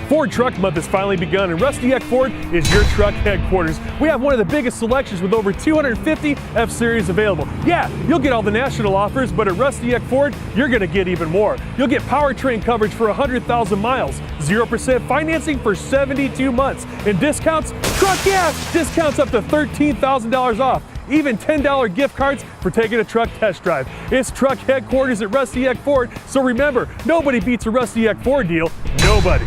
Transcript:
Ford Truck Month has finally begun, and Rusty Eck Ford is your truck headquarters. We have one of the biggest selections with over 250 F-Series available. Yeah, you'll get all the national offers, but at Rusty Eck Ford, you're going to get even more. You'll get powertrain coverage for 100,000 miles, 0% financing for 72 months, and discounts, discounts up to $13,000 off. Even $10 gift cards for taking a truck test drive. It's truck headquarters at Rusty Eck Ford, so remember, nobody beats a Rusty Eck Ford deal. Nobody.